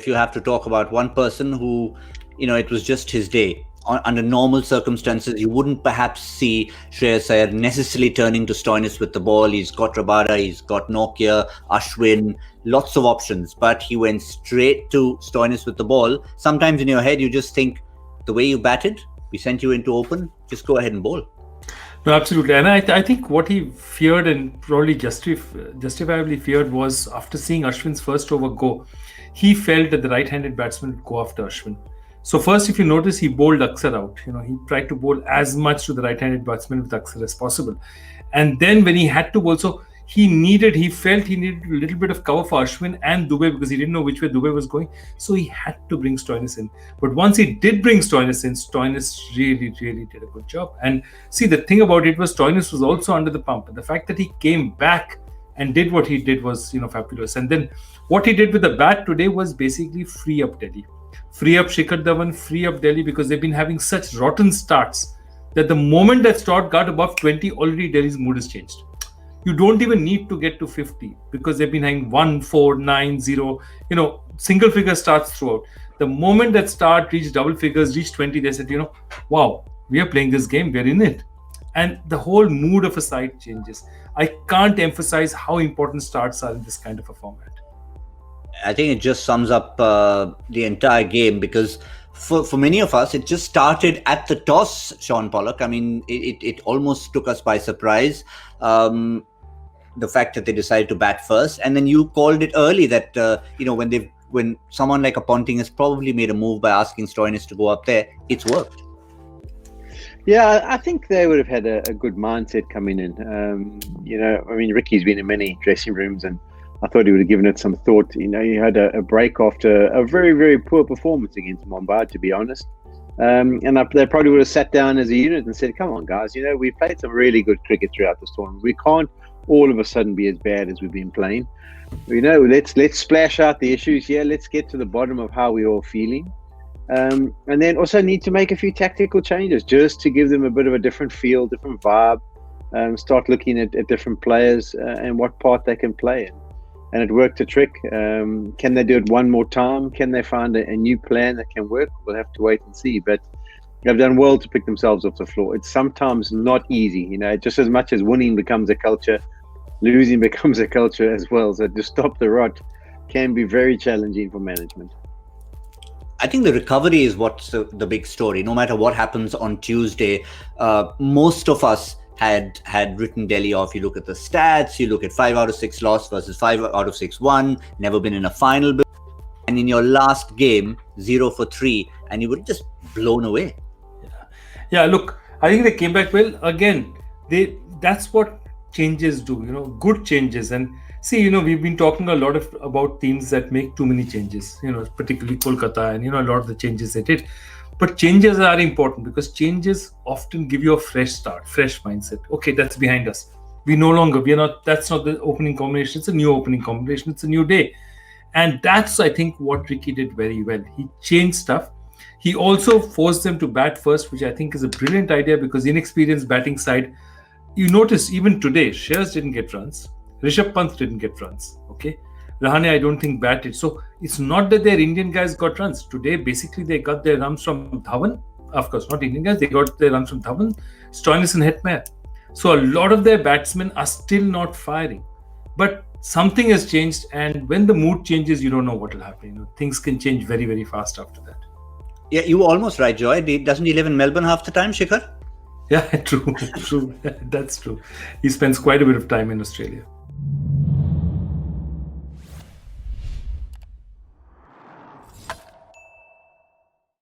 if you have to talk about one person who, it was just his day. Under normal circumstances, you wouldn't perhaps see Shreyas Iyer necessarily turning to Stoinis with the ball. He's got Rabada, he's got Nokia, Ashwin, lots of options. But he went straight to Stoinis with the ball. Sometimes in your head, you just think, the way you batted, we sent you into open, just go ahead and bowl. No, absolutely. And I think what he feared, and probably justifiably feared, was after seeing Ashwin's first over go, he felt that the right-handed batsman would go after Ashwin. So first, if you notice, he bowled Akshar out. He tried to bowl as much to the right-handed batsman with Akshar as possible. And then when he had to bowl, so he felt he needed a little bit of cover for Ashwin and Dubey, because he didn't know which way Dubey was going. So he had to bring Stoinis in. But once he did bring Stoinis in, Stoinis really, really did a good job. And see, the thing about it was Stoinis was also under the pump. And the fact that he came back and did what he did was, fabulous. And then what he did with the bat today was basically free up Delhi. Free up Shikhar Dhawan, free up Delhi, because they've been having such rotten starts that the moment that start got above 20, already Delhi's mood has changed. You don't even need to get to 50 because they've been having 1, 4, 9, 0, single figure starts throughout. The moment that start reached double figures, reached 20, they said, wow, we are playing this game, we're in it. And the whole mood of a side changes. I can't emphasize how important starts are in this kind of a format. I think it just sums up the entire game, because for many of us, it just started at the toss, Shaun Pollock. I mean, it almost took us by surprise, the fact that they decided to bat first. And then you called it early that, when someone like a Ponting has probably made a move by asking Stoinis to go up there, it's worked. Yeah, I think they would have had a good mindset coming in. Ricky's been in many dressing rooms, and I thought he would have given it some thought. He had a break after a very, very poor performance against Mumbai, to be honest. And they probably would have sat down as a unit and said, come on, guys, we played some really good cricket throughout this tournament. We can't all of a sudden be as bad as we've been playing. Let's splash out the issues here. Let's get to the bottom of how we're all feeling. And then also need to make a few tactical changes just to give them a bit of a different feel, different vibe. Start looking at different players and what part they can play in. And it worked a trick. Can they do it one more time? Can they find a new plan that can work? We'll have to wait and see. But they've done well to pick themselves off the floor. It's sometimes not easy. Just as much as winning becomes a culture, losing becomes a culture as well. So to stop the rot can be very challenging for management. I think the recovery is what's the big story. No matter what happens on Tuesday, most of us had written Delhi off. You look at the stats, you look at 5 out of 6 loss versus 5 out of 6 won, never been in a final. And in your last game, 0 for 3, and you were just blown away. Yeah, look, I think they came back well. Again, that's what changes do, good changes. And see, we've been talking a lot about teams that make too many changes, particularly Kolkata, and, a lot of the changes they did. But changes are important because changes often give you a fresh start, fresh mindset. Okay, that's behind us. That's not the opening combination. It's a new opening combination. It's a new day. And that's, I think, what Ricky did very well. He changed stuff. He also forced them to bat first, which I think is a brilliant idea because inexperienced batting side, you notice even today, Shreyas didn't get runs. Rishabh Pant didn't get runs. Okay. Rahane, I don't think batted. So it's not that their Indian guys got runs. Today, basically, they got their runs from Dhawan. Of course, not Indian guys. They got their runs from Dhawan, Stoinis and Hetmeyer. So a lot of their batsmen are still not firing. But something has changed. And when the mood changes, you don't know what will happen. Things can change very, very fast after that. Yeah, you were almost right, Joy. Doesn't he live in Melbourne half the time, Shikhar? Yeah, true. That's true. He spends quite a bit of time in Australia.